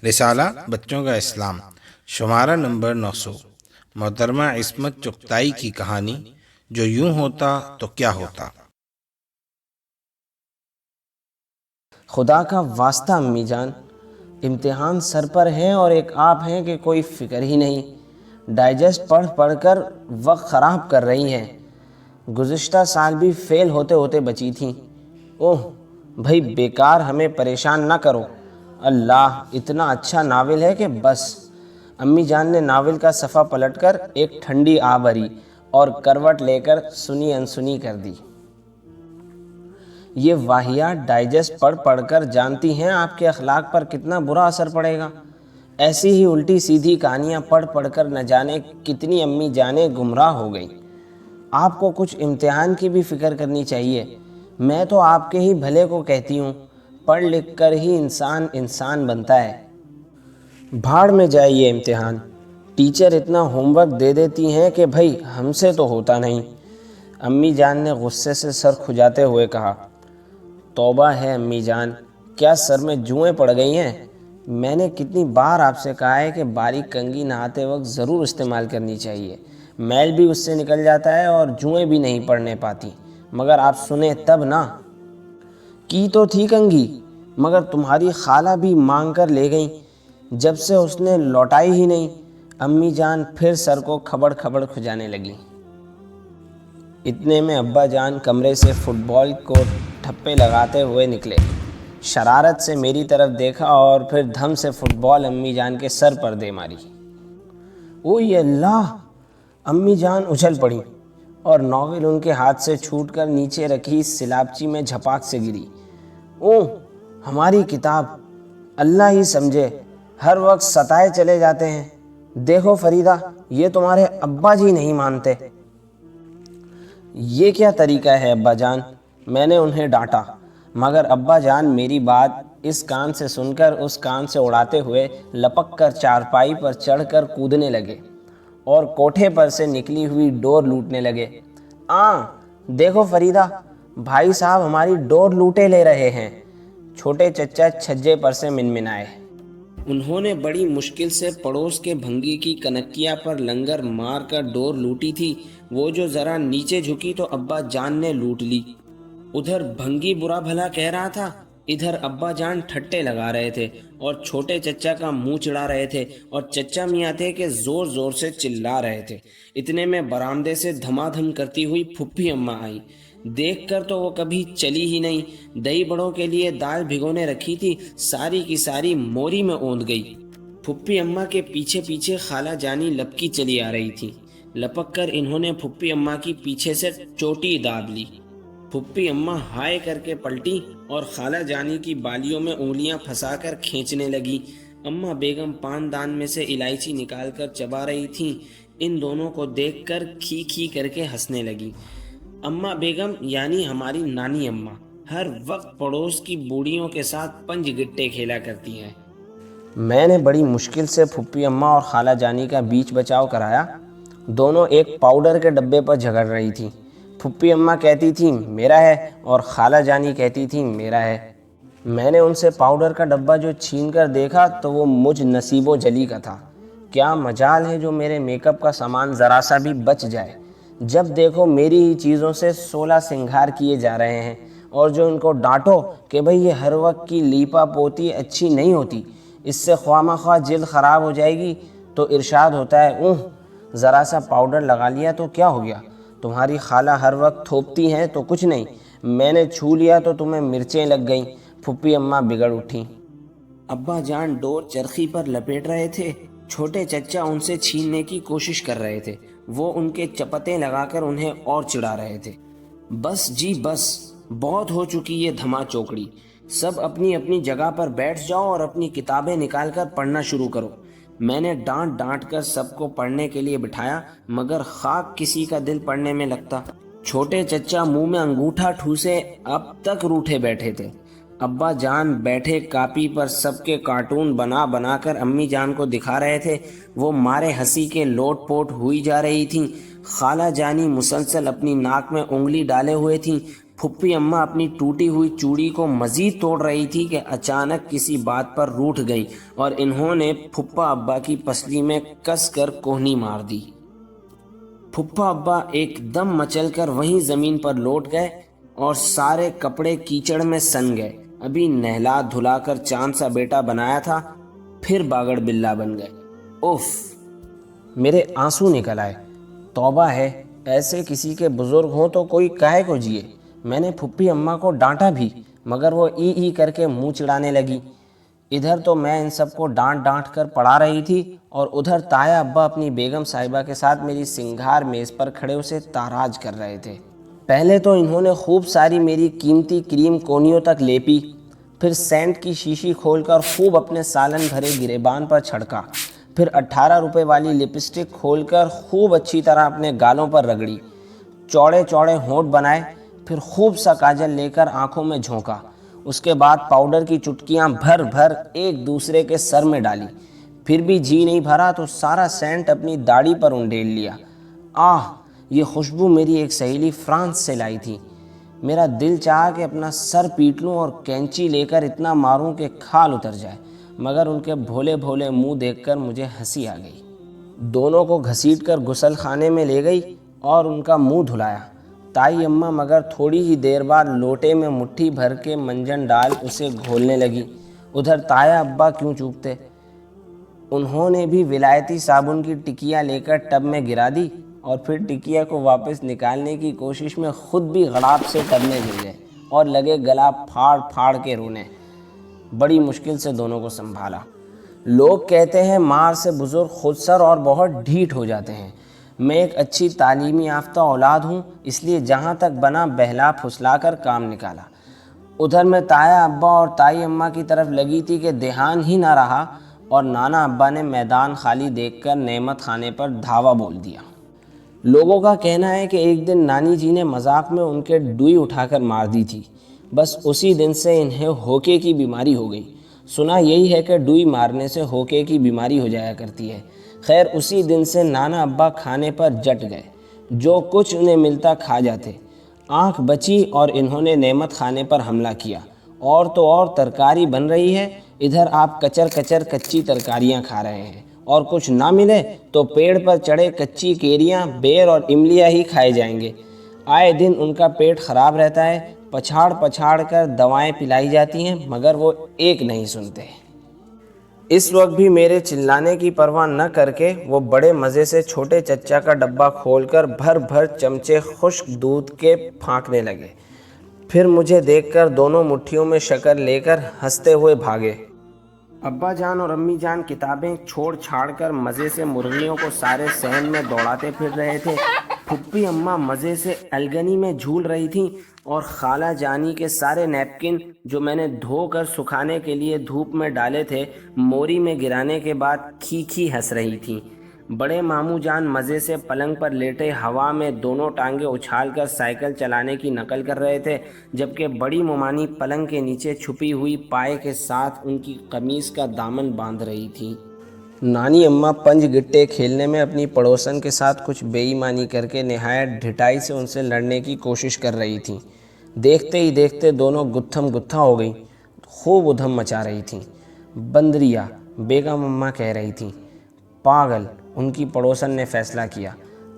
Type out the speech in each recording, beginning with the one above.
رسالہ بچوں کا اسلام، شمارہ نمبر 900، محترمہ عصمت چغتائی کی کہانی جو یوں ہوتا تو کیا ہوتا۔ خدا کا واسطہ امی جان، امتحان سر پر ہیں اور ایک آپ ہیں کہ کوئی فکر ہی نہیں۔ ڈائجسٹ پڑھ پڑھ کر وقت خراب کر رہی ہیں۔ گزشتہ سال بھی فیل ہوتے ہوتے بچی تھیں۔ اوہ بھائی بیکار ہمیں پریشان نہ کرو، اللہ اتنا اچھا ناول ہے کہ بس۔ امی جان نے ناول کا صفحہ پلٹ کر ایک ٹھنڈی آ بھری اور کروٹ لے کر سنی انسنی کر دی۔ یہ واہیات ڈائجسٹ پڑھ پڑھ کر جانتی ہیں آپ کے اخلاق پر کتنا برا اثر پڑے گا۔ ایسی ہی الٹی سیدھی کہانیاں پڑھ پڑھ کر نہ جانے کتنی امی جانیں گمراہ ہو گئیں۔ آپ کو کچھ امتحان کی بھی فکر کرنی چاہیے۔ میں تو آپ کے ہی بھلے کو کہتی ہوں، پڑھ لکھ کر ہی انسان بنتا ہے۔ بھاڑ میں جائے یہ امتحان، ٹیچر اتنا ہوم ورک دے دیتی ہیں کہ بھائی ہم سے تو ہوتا نہیں۔ امی جان نے غصے سے سر کھجاتے ہوئے کہا، توبہ ہے امی جان، کیا سر میں جوئیں پڑ گئی ہیں؟ میں نے کتنی بار آپ سے کہا ہے کہ باریک کنگھی نہاتے وقت ضرور استعمال کرنی چاہیے، میل بھی اس سے نکل جاتا ہے اور جوئیں بھی نہیں پڑنے پاتی، مگر آپ سنیں تب نہ۔ کی تو تھی کنگھی، مگر تمہاری خالہ بھی مانگ کر لے گئیں، جب سے اس نے لوٹائی ہی نہیں۔ امی جان پھر سر کو کھبڑ کھبڑ کھجانے لگی۔ اتنے میں ابا جان کمرے سے فٹ بال کو ٹھپے لگاتے ہوئے نکلے۔ شرارت سے میری طرف دیکھا اور پھر دھم سے فٹ بال امی جان کے سر پر دے ماری۔ اوہ اللہ! امی جان اچھل پڑی اور ناول ان کے ہاتھ سے چھوٹ کر نیچے رکھی سلاپچی میں جھپاک سے گری۔ اوہ ہماری کتاب! اللہ ہی سمجھے، ہر وقت ستائے چلے جاتے ہیں۔ دیکھو فریدہ، یہ تمہارے ابا جی نہیں مانتے۔ یہ کیا طریقہ ہے ابا جان؟ میں نے انہیں ڈانٹا، مگر ابا جان میری بات اس کان سے سن کر اس کان سے اڑاتے ہوئے لپک کر چارپائی پر چڑھ کر کودنے لگے اور کوٹھے پر سے نکلی ہوئی ڈور لوٹنے لگے۔ دیکھو فریدہ، بھائی صاحب ہماری ڈور لوٹے لے رہے ہیں۔ چھوٹے چچا چھجے پر سے منمنائے۔ انہوں نے بڑی مشکل سے پڑوس کے بھنگی کی کنکیا پر لنگر مار کر ڈور لوٹی تھی، وہ جو ذرا نیچے جھکی تو ابا جان نے لوٹ لی۔ ادھر بھنگی برا بھلا کہہ رہا تھا، ادھر ابا جان ٹھٹے لگا رہے تھے اور چھوٹے چچا کا منہ چڑھا رہے تھے، اور چچا میاں تھے کہ زور زور سے چلا رہے تھے۔ اتنے میں برآمدے سے دھما دھم کرتی ہوئی پھپھی اماں آئی۔ دیکھ کر تو وہ کبھی چلی ہی نہیں، دہی بڑوں کے لیے دال بھگونے رکھی تھی، ساری کی ساری موری میں اوندھ گئی۔ پھپھی اماں کے پیچھے پیچھے خالہ جانی لپکی چلی آ رہی تھی۔ لپک کر انہوں نے پھپھی اماں کی پیچھے سے چوٹی داب لی۔ پھپھی اماں ہائے کر کے پلٹی اور خالہ جانی کی بالیوں میں انگلیاں پھنسا کر کھینچنے لگی۔ اماں بیگم پان دان میں سے الائچی نکال کر چبا رہی تھیں۔ ان دونوں کو دیکھ کر کھی کھی کر کے ہنسنے لگی۔ اماں بیگم یعنی ہماری نانی اماں ہر وقت پڑوس کی بوڑھیوں کے ساتھ پنج گٹے کھیلا کرتی ہیں۔ میں نے بڑی مشکل سے پھپھی اماں اور خالہ جانی کا بیچ بچاؤ کرایا۔ دونوں ایک پاؤڈر کے ڈبے پر جھگڑ رہی تھیں۔ پھپھی اماں کہتی تھیں میرا ہے اور خالہ جانی کہتی تھیں میرا ہے۔ میں نے ان سے پاؤڈر کا ڈبہ جو چھین کر دیکھا تو وہ مجھ نصیب و جلی کا تھا۔ کیا مجال ہے جو میرے میک اپ کا سامان ذرا سا بھی بچ جائے۔ جب دیکھو میری ہی چیزوں سے 16 سنگھار کیے جا رہے ہیں، اور جو ان کو ڈانٹو کہ بھئی یہ ہر وقت کی لیپا پوتی اچھی نہیں ہوتی، اس سے خواہ مخواہ جلد خراب ہو جائے گی، تو ارشاد ہوتا ہے ذرا سا پاؤڈر لگا لیا تو کیا ہو گیا، تمہاری خالہ ہر وقت تھوپتی ہیں تو کچھ نہیں، میں نے چھو لیا تو تمہیں مرچیں لگ گئیں۔ پھپھی اماں بگڑ اٹھیں۔ ابا جان ڈور چرخی پر لپیٹ رہے تھے، چھوٹے چچا ان سے چھیننے کی کوشش کر رہے تھے، وہ ان کے چپتیں لگا کر انہیں اور چڑھا رہے تھے۔ بس جی بس، بہت ہو چکی یہ دھما چوکڑی، سب اپنی اپنی جگہ پر بیٹھ جاؤ اور اپنی کتابیں نکال کر پڑھنا شروع کرو۔ میں نے ڈانٹ ڈانٹ کر سب کو پڑھنے کے لیے بٹھایا، مگر خاک کسی کا دل پڑھنے میں لگتا۔ چھوٹے چچا منہ میں انگوٹھا ٹھوسے اب تک روٹھے بیٹھے تھے۔ ابا جان بیٹھے کاپی پر سب کے کارٹون بنا بنا کر امی جان کو دکھا رہے تھے، وہ مارے ہنسی کے لوٹ پوٹ ہوئی جا رہی تھیں۔ خالہ جانی مسلسل اپنی ناک میں انگلی ڈالے ہوئے تھیں، پھپھی اماں اپنی ٹوٹی ہوئی چوڑی کو مزید توڑ رہی تھی کہ اچانک کسی بات پر روٹھ گئی اور انہوں نے پھپھا ابا کی پسلی میں کس کر کوہنی مار دی۔ پھپھا ابا ایک دم مچل کر وہیں زمین پر لوٹ گئے اور سارے کپڑے کیچڑ میں سن گئے۔ ابھی نہلا دھلا کر چاند سا بیٹا بنایا تھا، پھر باگڑ بلا بن گئے۔ اوف! میرے آنسو نکل آئے۔ توبہ ہے، ایسے کسی کے بزرگ ہوں تو کوئی کاہے کو جیے۔ میں نے پھپھی اماں کو ڈانٹا بھی، مگر وہ ای کر کے منہ چڑانے لگی۔ ادھر تو میں ان سب کو ڈانٹ ڈانٹ کر پڑھا رہی تھی اور ادھر تایا ابا اپنی بیگم صاحبہ کے ساتھ میری سنگھار میز پر کھڑے اسے تاراج کر رہے تھے۔ پہلے تو انہوں نے خوب ساری میری قیمتی کریم کونیوں تک لیپی، پھر سینٹ کی شیشی کھول کر خوب اپنے سالن بھرے گریبان پر چھڑکا، پھر 18 روپے والی لپسٹک کھول کر خوب اچھی طرح اپنے گالوں پر رگڑی، چوڑے چوڑے ہونٹ بنائے، پھر خوب سا کاجل لے کر آنکھوں میں جھونکا۔ اس کے بعد پاؤڈر کی چٹکیاں بھر بھر ایک دوسرے کے سر میں ڈالی۔ پھر بھی جی نہیں بھرا تو سارا سینٹ اپنی داڑھی پر انڈیل لیا۔ آہ! یہ خوشبو میری ایک سہیلی فرانس سے لائی تھی۔ میرا دل چاہا کہ اپنا سر پیٹ لوں اور کینچی لے کر اتنا ماروں کہ کھال اتر جائے، مگر ان کے بھولے بھولے منہ دیکھ کر مجھے ہنسی آ گئی۔ دونوں کو گھسیٹ کر غسل خانے میں لے گئی اور ان کا منہ دھلایا۔ تائی اماں مگر تھوڑی ہی دیر بعد لوٹے میں مٹھی بھر کے منجن ڈال اسے گھولنے لگی۔ ادھر تایا ابا کیوں چوکتے، انہوں نے بھی ولایتی صابن کی ٹکیا لے کر ٹب میں گرا دی اور پھر ٹکیا کو واپس نکالنے کی کوشش میں خود بھی غڑاپ سے ٹب میں گر گئے اور لگے گلا پھاڑ پھاڑ کے رونے۔ بڑی مشکل سے دونوں کو سنبھالا۔ لوگ کہتے ہیں مار سے بزرگ خود سر اور بہت ڈھیٹ ہو جاتے ہیں۔ میں ایک اچھی تعلیمی یافتہ اولاد ہوں، اس لیے جہاں تک بنا بہلا پھسلا کر کام نکالا۔ ادھر میں تایا ابا اور تائی اماں کی طرف لگی تھی کہ دھیان ہی نہ رہا اور نانا ابا نے میدان خالی دیکھ کر نعمت خانے پر دھاوا بول دیا۔ لوگوں کا کہنا ہے کہ ایک دن نانی جی نے مذاق میں ان کے ڈوئی اٹھا کر مار دی تھی، بس اسی دن سے انہیں ہوکے کی بیماری ہو گئی۔ سنا یہی ہے کہ ڈوئی مارنے سے ہوکے کی بیماری ہو جایا کرتی ہے۔ خیر اسی دن سے نانا ابا کھانے پر جٹ گئے، جو کچھ انہیں ملتا کھا جاتے۔ آنکھ بچی اور انہوں نے نعمت خانے پر حملہ کیا۔ اور تو اور ترکاری بن رہی ہے، ادھر آپ کچر کچر کچی ترکاریاں کھا رہے ہیں، اور کچھ نہ ملے تو پیڑ پر چڑھے کچی کیریاں، بیر اور املیاں ہی کھائے جائیں گے۔ آئے دن ان کا پیٹ خراب رہتا ہے، پچھاڑ پچھاڑ کر دوائیں پلائی جاتی ہیں، مگر وہ ایک نہیں سنتے۔ اس وقت بھی میرے چلانے کی پرواہ نہ کر کے وہ بڑے مزے سے چھوٹے چچا کا ڈبہ کھول کر بھر بھر چمچے خشک دودھ کے پھانکنے لگے۔ پھر مجھے دیکھ کر دونوں مٹھیوں میں شکر لے کر ہنستے ہوئے بھاگے۔ ابا جان اور امی جان کتابیں چھوڑ چھاڑ کر مزے سے مرغیوں کو سارے صحن میں دوڑاتے پھر رہے تھے۔ پھپھی اماں مزے سے الگنی میں جھول رہی تھیں اور خالہ جانی کے سارے نیپکن جو میں نے دھو کر سکھانے کے لیے دھوپ میں ڈالے تھے موری میں گرانے کے بعد کھی کھی ہنس رہی تھیں۔ بڑے ماموں جان مزے سے پلنگ پر لیٹے ہوا میں دونوں ٹانگیں اچھال کر سائیکل چلانے کی نقل کر رہے تھے، جبکہ بڑی ممانی پلنگ کے نیچے چھپی ہوئی پائے کے ساتھ ان کی قمیص کا دامن باندھ رہی تھیں۔ نانی اماں پنج گٹے کھیلنے میں اپنی پڑوسن کے ساتھ کچھ بے ایمانی کر کے نہایت ڈھٹائی سے ان سے لڑنے کی کوشش کر رہی تھیں۔ دیکھتے ہی دیکھتے دونوں گتھم گتھا ہو گئیں، خوب ادھم مچا رہی تھیں۔ بندریا، بیگم اماں کہہ رہی تھیں۔ پاگل، ان کی پڑوسن نے فیصلہ کیا۔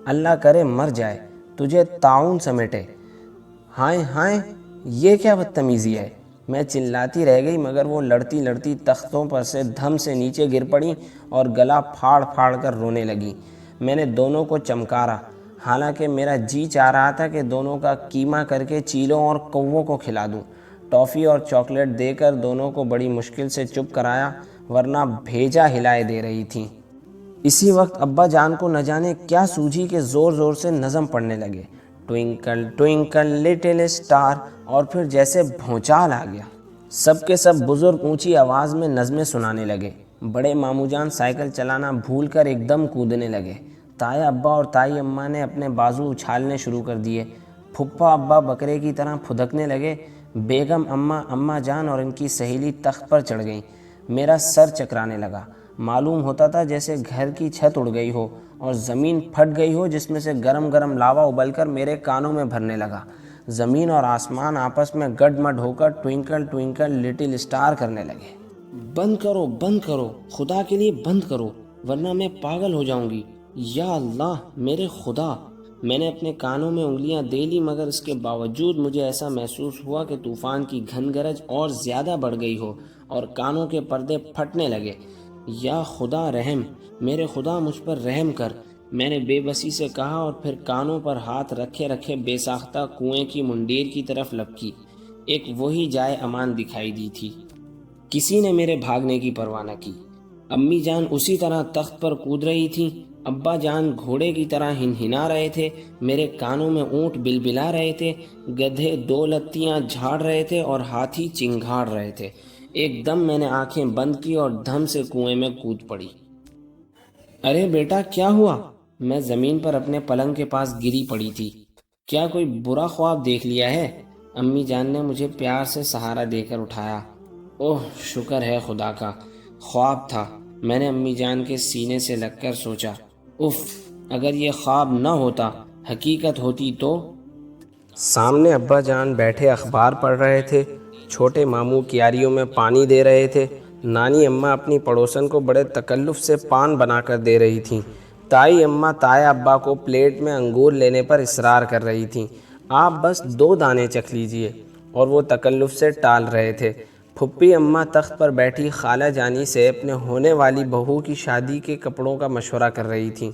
اللہ کرے مر جائے، تجھے طاعون سمیٹے۔ ہائے ہائے، یہ کیا بدتمیزی ہے؟ میں چلاتی رہ گئی، مگر وہ لڑتی لڑتی تختوں پر سے دھم سے نیچے گر پڑیں اور گلا پھاڑ پھاڑ کر رونے لگیں۔ میں نے دونوں کو چمکارا، حالانکہ میرا جی چاہ رہا تھا کہ دونوں کا کیما کر کے چیلوں اور کووں کو کھلا دوں۔ ٹافی اور چاکلیٹ دے کر دونوں کو بڑی مشکل سے چپ کرایا، ورنہ بھیجا ہلائے دے رہی تھیں۔ اسی وقت ابا جان کو نہ جانے کیا سوجھی کہ زور زور سے نظم پڑھنے لگے، ٹوئنکل ٹوئنکل لٹل اسٹار، اور پھر جیسے بھونچال آ گیا۔ سب کے سب بزرگ اونچی آواز میں نظمیں سنانے لگے۔ بڑے ماموں جان سائیکل چلانا بھول کر ایک دم کودنے لگے۔ تایا ابا اور تائی اماں نے اپنے بازو اچھالنے شروع کر دیے۔ پھپھا ابا بکرے کی طرح پھدکنے لگے۔ بیگم اماں جان اور ان کی سہیلی تخت پر چڑھ گئیں۔ میرا سر چکرانے لگا۔ معلوم ہوتا تھا جیسے گھر کی چھت اڑ گئی ہو اور زمین پھٹ گئی ہو، جس میں سے گرم گرم لاوا ابل کر میرے کانوں میں بھرنے لگا۔ زمین اور آسمان آپس میں گڈ مڈ ہو کر ٹوئنکل ٹوئنکل لٹل اسٹار کرنے لگے۔ بند کرو، خدا کے لیے بند کرو، ورنہ میں پاگل ہو جاؤں گی۔ یا اللہ میرے خدا! میں نے اپنے کانوں میں انگلیاں دے لی، مگر اس کے باوجود مجھے ایسا محسوس ہوا کہ طوفان کی گھن گرج اور زیادہ بڑھ گئی ہو اور کانوں کے پردے پھٹنے لگے۔ یا خدا رحم، میرے خدا مجھ پر رحم کر، میں نے بے بسی سے کہا اور پھر کانوں پر ہاتھ رکھے رکھے بے ساختہ کنویں کی منڈیر کی طرف لپکی۔ ایک وہی جائے امان دکھائی دی تھی۔ کسی نے میرے بھاگنے کی پرواہ نہ کی۔ امی جان اسی طرح تخت پر کود رہی تھیں، ابا جان گھوڑے کی طرح ہنہنا رہے تھے، میرے کانوں میں اونٹ بلبلا رہے تھے، گدھے دو لتیاں جھاڑ رہے تھے اور ہاتھی چنگھاڑ رہے تھے۔ ایک دم میں نے آنکھیں بند کی اور دھم سے کنویں میں کود پڑی۔ ارے بیٹا کیا ہوا؟ میں زمین پر اپنے پلنگ کے پاس گری پڑی تھی۔ کیا کوئی برا خواب دیکھ لیا ہے؟ امی جان نے مجھے پیار سے سہارا دے کر اٹھایا۔ اوہ شکر ہے خدا کا، خواب تھا۔ میں نے امی جان کے سینے سے لگ کر سوچا، اف اگر یہ خواب نہ ہوتا، حقیقت ہوتی تو۔ سامنے ابا جان بیٹھے اخبار پڑھ رہے تھے، چھوٹے ماموں کیاریوں میں پانی دے رہے تھے، نانی اماں اپنی پڑوسن کو بڑے تکلف سے پان بنا کر دے رہی تھیں، تائی اماں تایا ابا کو پلیٹ میں انگور لینے پر اصرار کر رہی تھیں۔ آپ بس 2 دانے چکھ لیجئے، اور وہ تکلف سے ٹال رہے تھے۔ پھپھی اماں تخت پر بیٹھی خالہ جانی سے اپنے ہونے والی بہو کی شادی کے کپڑوں کا مشورہ کر رہی تھیں۔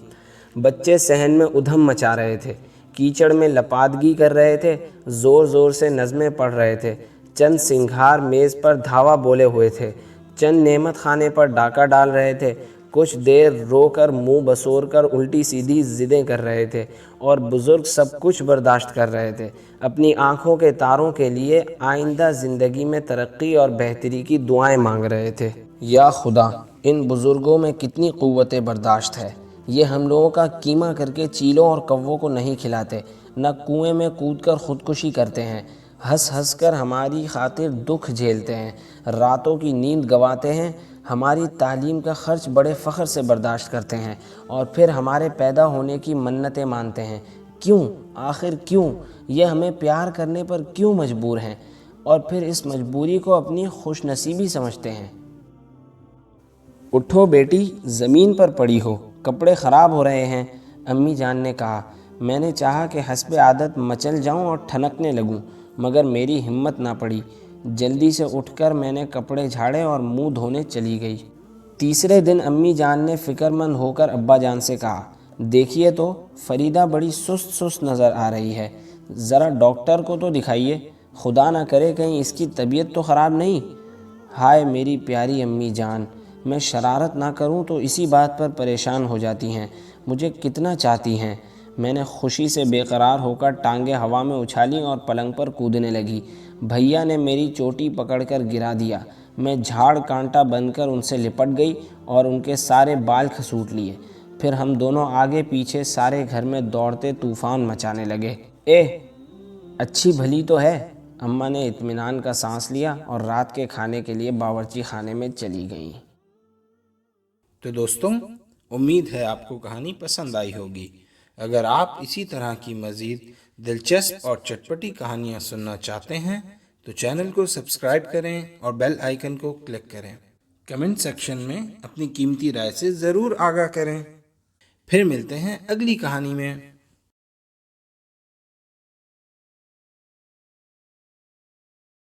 بچے صحن میں ادھم مچا رہے تھے، کیچڑ میں لپادگی کر رہے تھے، زور زور سے نظمیں پڑھ رہے تھے۔ چند سنگھار میز پر دھاوا بولے ہوئے تھے، چند نعمت خانے پر ڈاکہ ڈال رہے تھے، کچھ دیر رو کر منہ بسور کر الٹی سیدھی ضدیں کر رہے تھے، اور بزرگ سب کچھ برداشت کر رہے تھے، اپنی آنکھوں کے تاروں کے لیے آئندہ زندگی میں ترقی اور بہتری کی دعائیں مانگ رہے تھے۔ یا خدا، ان بزرگوں میں کتنی قوت برداشت ہے! یہ ہم لوگوں کا کیما کر کے چیلوں اور کووں کو نہیں کھلاتے، نہ کنویں میں کود کر خودکشی کرتے ہیں، ہنس ہنس کر ہماری خاطر دکھ جھیلتے ہیں، راتوں کی نیند گنواتے ہیں، ہماری تعلیم کا خرچ بڑے فخر سے برداشت کرتے ہیں، اور پھر ہمارے پیدا ہونے کی منتیں مانتے ہیں۔ کیوں؟ آخر کیوں؟ یہ ہمیں پیار کرنے پر کیوں مجبور ہیں، اور پھر اس مجبوری کو اپنی خوش نصیبی سمجھتے ہیں؟ اٹھو بیٹی، زمین پر پڑی ہو، کپڑے خراب ہو رہے ہیں، امی جان نے کہا۔ میں نے چاہا کہ حسب عادت مچل جاؤں اور ٹھنکنے لگوں، مگر میری ہمت نہ پڑی۔ جلدی سے اٹھ کر میں نے کپڑے جھاڑے اور منہ دھونے چلی گئی۔ تیسرے دن امی جان نے فکر مند ہو کر ابا جان سے کہا، دیکھیے تو فریدہ بڑی سست سست نظر آ رہی ہے، ذرا ڈاکٹر کو تو دکھائیے، خدا نہ کرے کہیں اس کی طبیعت تو خراب نہیں۔ ہائے میری پیاری امی جان، میں شرارت نہ کروں تو اسی بات پر پریشان ہو جاتی ہیں، مجھے کتنا چاہتی ہیں۔ میں نے خوشی سے بے قرار ہو کر ٹانگیں ہوا میں اچھالیں اور پلنگ پر کودنے لگی۔ بھیا نے میری چوٹی پکڑ کر گرا دیا، میں جھاڑ کانٹا بن کر ان سے لپٹ گئی اور ان کے سارے بال کھسوٹ لیے۔ پھر ہم دونوں آگے پیچھے سارے گھر میں دوڑتے طوفان مچانے لگے۔ اچھی بھلی تو ہے، اماں نے اطمینان کا سانس لیا اور رات کے کھانے کے لیے باورچی خانے میں چلی گئیں۔ تو دوستوں، امید ہے آپ کو کہانی پسند آئی ہوگی۔ اگر آپ اسی طرح کی مزید دلچسپ اور چٹپٹی کہانیاں سننا چاہتے ہیں تو چینل کو سبسکرائب کریں اور بیل آئیکن کو کلک کریں۔ کمنٹ سیکشن میں اپنی قیمتی رائے سے ضرور آگاہ کریں۔ پھر ملتے ہیں اگلی کہانی میں۔